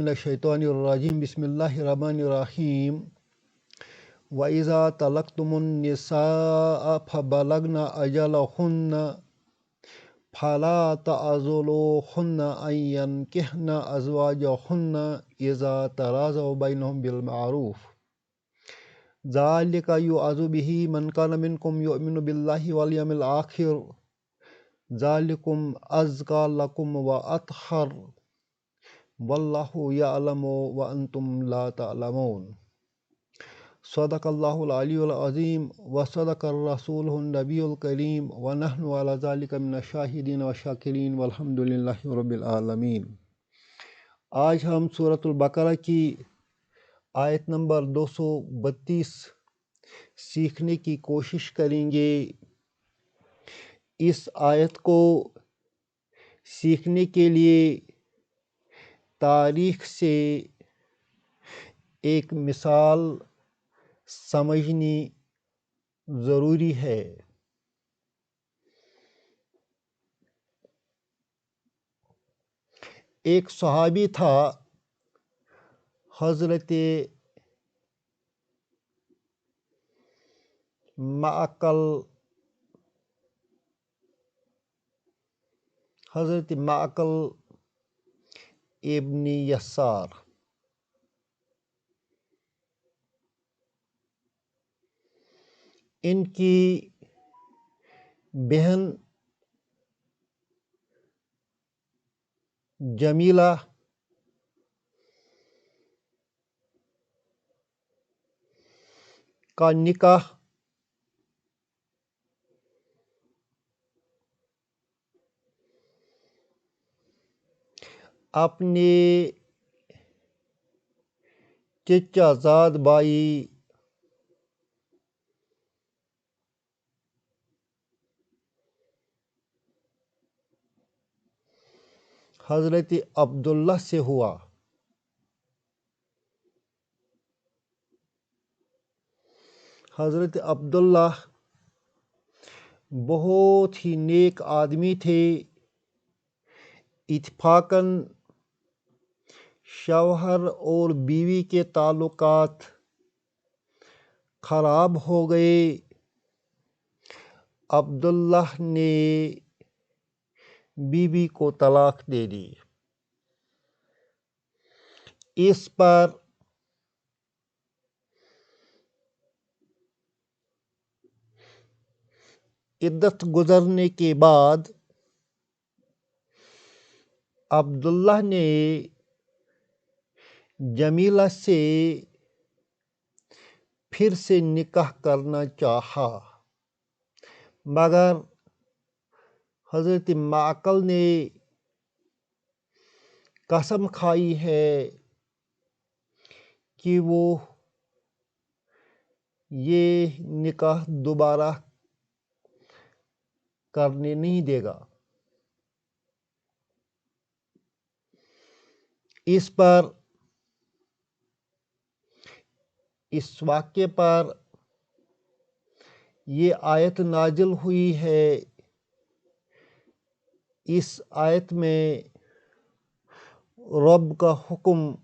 من الشیطان الرجیم بسم اللہ الرحمن الرحیم وَإِذَا طَلَقْتُمُ النِّسَاءَ فَبَلَغْنَ أَجَلَهُنَّ فَلَا تَعْضُلُوهُنَّ أَن يَنكِحْنَ أَزْوَاجَهُنَّ إِذَا تَرَاضَوْا بَيْنَهُم بِالْمَعْرُوفِ ذَلِكَ يُوعَظُ بِهِ مَن كَانَ مِنكُمْ يُؤْمِنُ بِاللَّهِ وَالْيَوْمِ الْآخِرِ ذَلِكُمْ أَزْكَىٰ لَكُمْ وَأَطْهَرُ واللہ یعلم وانتم لا تعلمون صدق اللہ العلی العظیم وصدق الرسول النبی الکریم ونحن علی ذلک من الشاہدین والشاکرین والحمد للہ رب العالمین۔ آج ہم سورۃ البقرہ کی آیت نمبر 232 سیکھنے کی کوشش کریں گے۔ اس آیت کو سیکھنے کے لیے تاریخ سے ایک مثال سمجھنی ضروری ہے۔ ایک صحابی تھا، حضرت معقل ابن یسار۔ ان کی بہن جمیلہ کا نکاح اپنے چچا زاد بھائی حضرت عبداللہ سے ہوا۔ حضرت عبداللہ بہت ہی نیک آدمی تھے۔ اتفاقاً شوہر اور بیوی کے تعلقات خراب ہو گئے۔ عبداللہ نے بیوی کو طلاق دے دی۔ اس پر عدت گزرنے کے بعد عبداللہ نے جمیلہ سے پھر سے نکاح کرنا چاہا، مگر حضرت معقل نے قسم کھائی ہے کہ وہ یہ نکاح دوبارہ کرنے نہیں دے گا۔ اس واقعے پر یہ آیت نازل ہوئی ہے۔ اس آیت میں رب کا حکم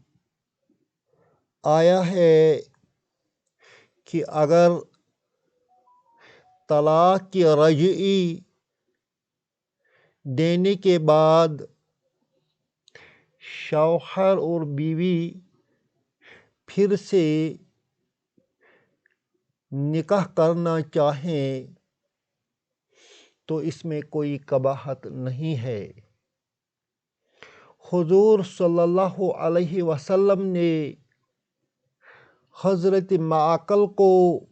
آیا ہے کہ اگر طلاق کی رجعی دینے کے بعد شوہر اور بیوی پھر سے نکاح کرنا چاہیں تو اس میں کوئی قباحت نہیں ہے۔ حضور صلی اللہ علیہ وسلم نے حضرت معقل کو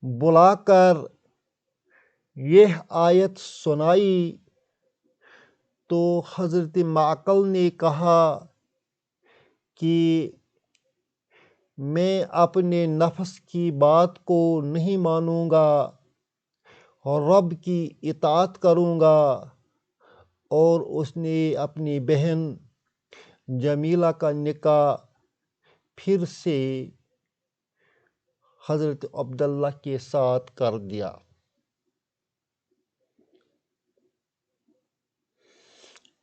بلا کر یہ آیت سنائی تو حضرت معقل نے کہا کہ میں اپنے نفس کی بات کو نہیں مانوں گا، رب کی اطاعت کروں گا، اور اس نے اپنی بہن جمیلہ کا نکاح پھر سے حضرت عبداللہ کے ساتھ کر دیا۔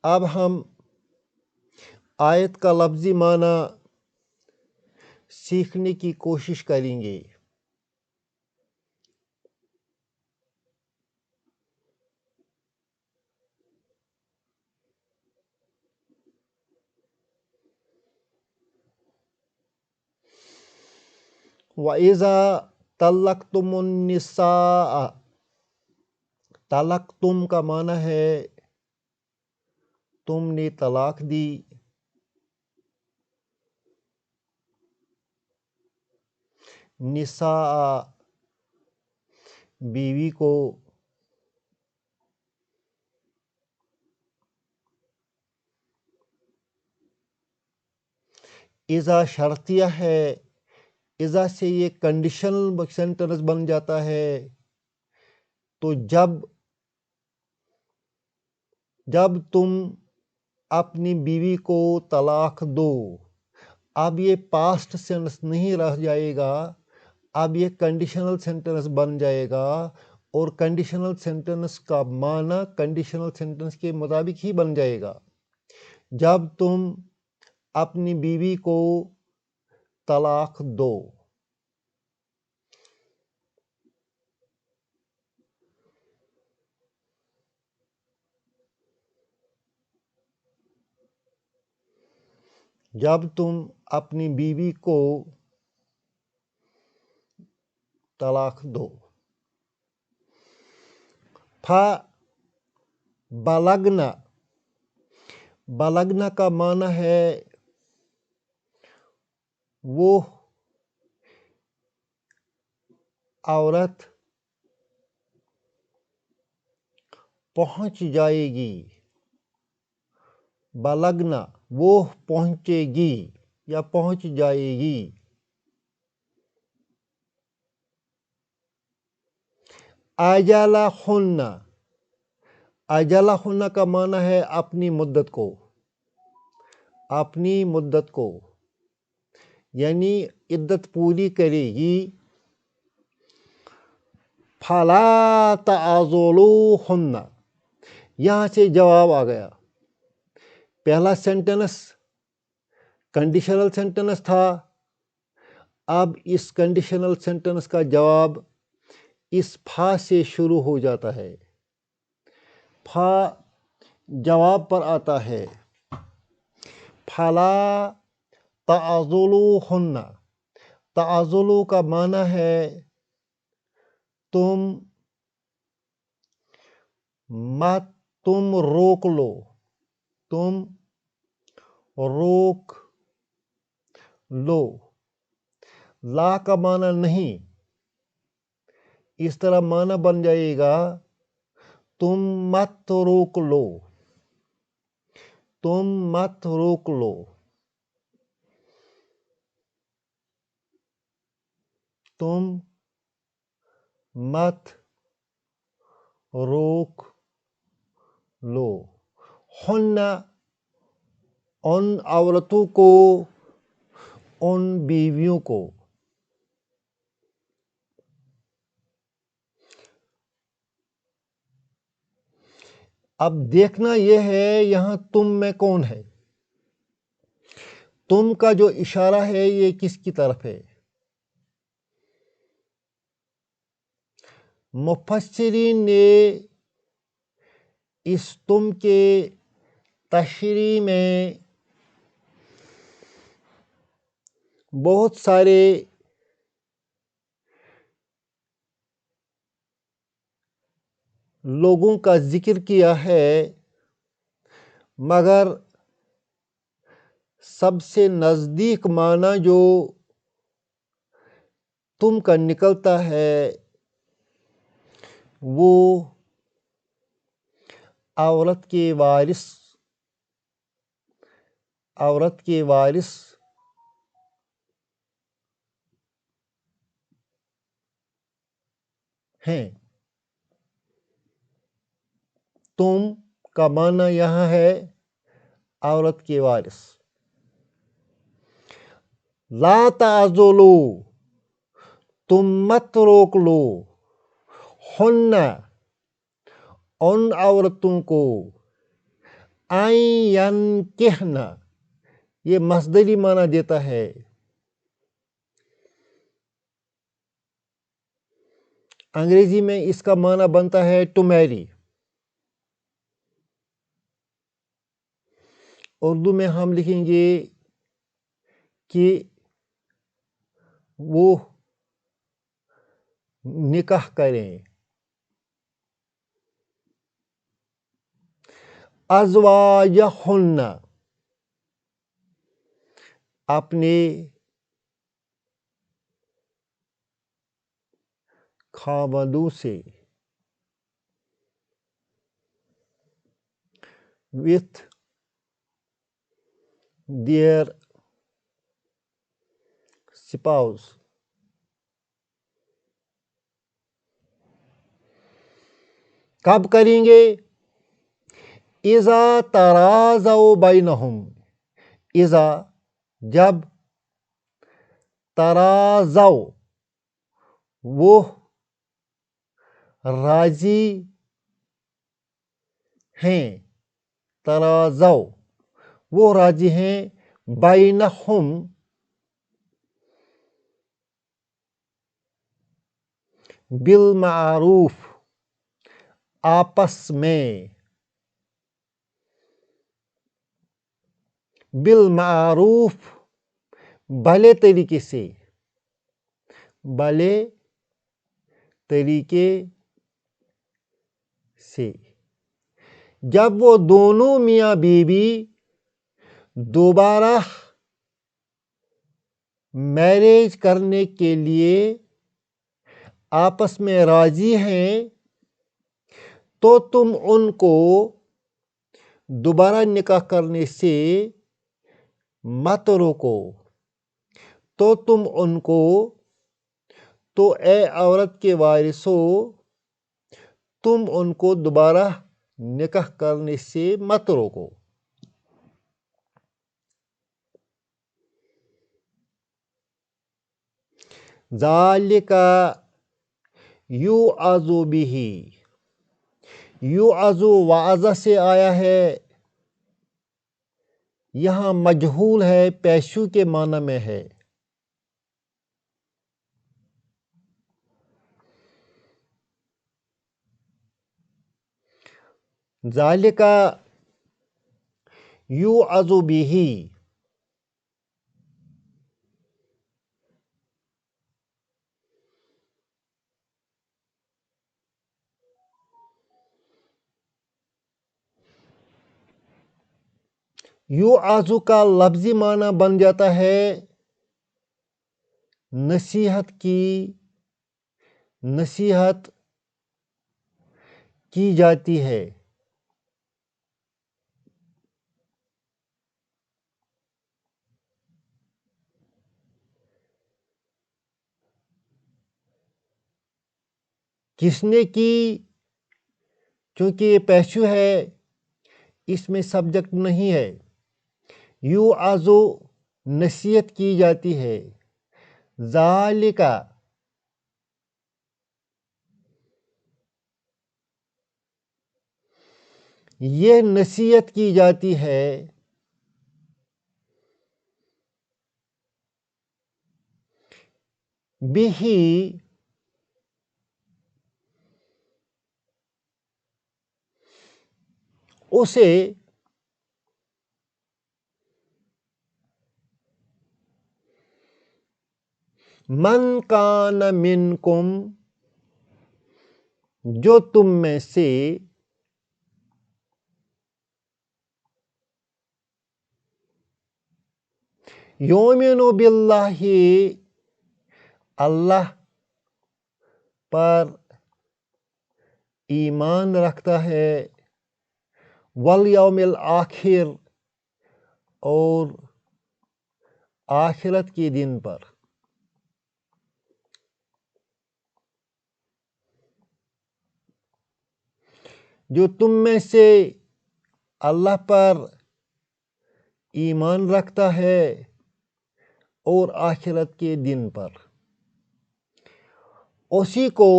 اب ہم آیت کا لفظی معنی سیکھنے کی کوشش کریں گے۔ وَإِذَا طَلَّقْتُمُ النِّسَاءَ، طلقتم کا معنی ہے تم نے طلاق دی۔ نساء بیوی کو، اذا شرطیہ ہے، اذا سے یہ کنڈیشنل سینٹنس بن جاتا ہے، تو جب تم اپنی بیوی کو طلاق دو، اب یہ پاسٹ سینس نہیں رہ جائے گا، اب یہ کنڈیشنل سینٹنس بن جائے گا، اور کنڈیشنل سینٹنس کا معنی کنڈیشنل سینٹنس کے مطابق ہی بن جائے گا۔ جب تم اپنی بیوی کو طلاق دو، جب تم اپنی بیوی کو طلاق دو، بلغنا، بلغنا کا معنی ہے وہ عورت پہنچ جائے گی، بلغنا وہ پہنچے گی یا پہنچ جائے گی۔ اجلہن، اجلہن کا معنی ہے اپنی مدت کو، اپنی مدت کو، یعنی عدت پوری کرے گی۔ فلا تعضلوہن، یہاں سے جواب آ گیا۔ پہلا سینٹنس کنڈیشنل سینٹنس تھا، اب اس کنڈیشنل سینٹنس کا جواب اس فا سے شروع ہو جاتا ہے، فا جواب پر آتا ہے۔ فلا تعضلوہن، تعضلو کا معنی ہے تم روک لو، تم روک لو، لا کا معنی نہیں، اس طرح معنی بن جائے گا تم مت روک لو، تم مت روک لو، تم مت روک لو۔ ہن، ان عورتوں کو، ان بیویوں کو۔ اب دیکھنا یہ ہے یہاں تم میں کون ہے، تم کا جو اشارہ ہے یہ کس کی طرف ہے؟ مفسرین نے اس تم کے تشریح میں بہت سارے لوگوں کا ذکر کیا ہے، مگر سب سے نزدیک معنی جو تم کا نکلتا ہے وہ عورت کے وارث، عورت کے وارث ہیں۔ تم کا معنی یہاں ہے عورت کے وارث۔ لا تعضلو، تم مت روک لو، ہن، ان عورتوں کو، ان ینکحن، یہ مصدری معنی دیتا ہے. انگریزی میں اس کا معنی بنتا ہے ٹو میری. اردو میں ہم لکھیں گے کہ وہ نکاح کریں. ازواجہن اپنے خاوندوں سے. with their spouse. کب کریں گے؟ اذا تراضوا بینہم. اذا جب تراضوا وہ راضی ہیں. تراضوا وہ راضی ہیں بینہم بالمعروف آپس میں. بالمعروف بھلے طریقے سے. بھلے طریقے سے. جب وہ دونوں میاں بیوی دوبارہ میرج کرنے کے لیے آپس میں راضی ہیں تو تم ان کو دوبارہ نکاح کرنے سے مت روکو. تو تم ان کو تو اے عورت کے وارثو تم ان کو دوبارہ نکاح کرنے سے مت روکو. ذالک یوعظ بہ. یوعظ وعظ سے آیا ہے. یہاں مجہول ہے، پیشو کے معنی میں ہے. ذالک یوعظ بہ. یوعظ کا لفظی معنی بن جاتا ہے نصیحت کی جاتی ہے. کس نے کی؟ چونکہ یہ پیشو ہے اس میں سبجیکٹ نہیں ہے. یوعظ نصیحت کی جاتی ہے. ذالک یہ نصیحت کی جاتی ہے بہ اسے من کان منکم جو تم میں سے یؤمن باللہ اللہ پر ایمان رکھتا ہے والیوم الآخر اور آخرت کے دن پر. جو تم میں سے اللہ پر ایمان رکھتا ہے اور آخرت کے دن پر، اسی کو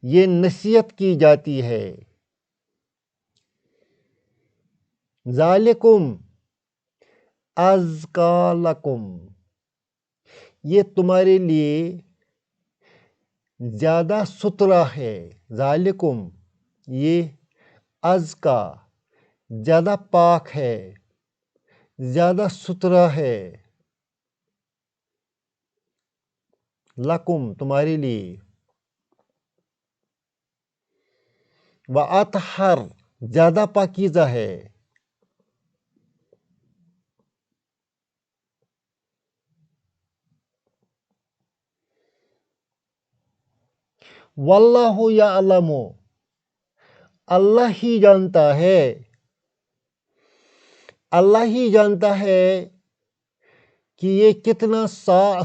یہ نصیحت کی جاتی ہے. ذالکم ازکا لکم، یہ تمہارے لیے زیادہ ستھرا ہے. ذالکم، یہ ازکا زیادہ پاک ہے، زیادہ ستھرا ہے. لکم تمہارے لیے. وَأَطْہَرُ زیادہ پاکیزہ ہے. واللہ یعلم، اللہ ہی جانتا ہے، اللہ ہی جانتا ہے کہ یہ کتنا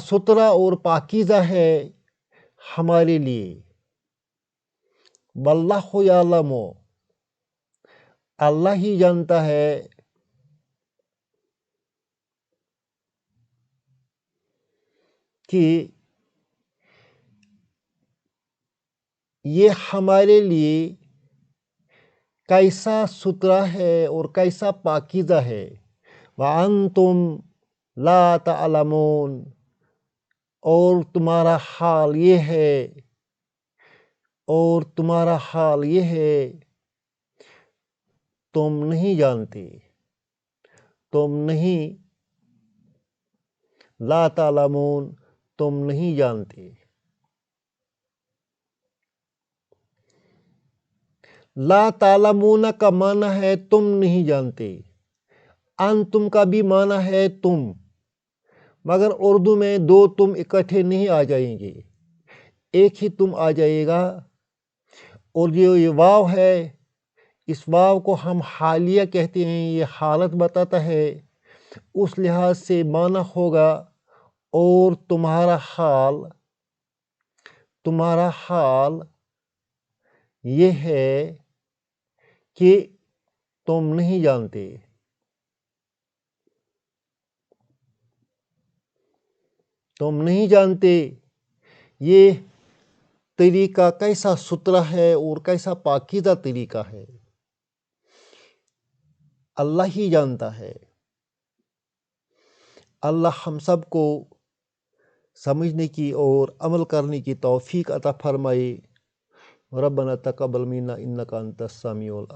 ستھرا اور پاکیزہ ہے ہمارے لیے. واللہ یعلم، اللہ ہی جانتا ہے کہ یہ ہمارے لیے کیسا ستھرا ہے اور کیسا پاکیزہ ہے. وَأَنْتُمْ لَا تَعْلَمُونَ، اور تمہارا حال یہ ہے، اور تمہارا حال یہ ہے تم نہیں جانتے، تم نہیں، لا تعلمون تم نہیں جانتے. لا تعلمون کا معنی ہے تم نہیں جانتے. انتم کا بھی معنی ہے تم، مگر اردو میں دو تم اکٹھے نہیں آ جائیں گے، ایک ہی تم آ جائے گا. اور جو یہ واو ہے، اس واو کو ہم حالیہ کہتے ہیں، یہ حالت بتاتا ہے. اس لحاظ سے معنی ہوگا اور تمہارا حال، تمہارا حال یہ ہے کہ تم نہیں جانتے. تم نہیں جانتے یہ طریقہ کیسا ستھرا ہے اور کیسا پاکیزہ طریقہ ہے. اللہ ہی جانتا ہے. اللہ ہم سب کو سمجھنے کی اور عمل کرنے کی توفیق عطا فرمائے. ربنا تقبل منا انک انت السمیع العلیم.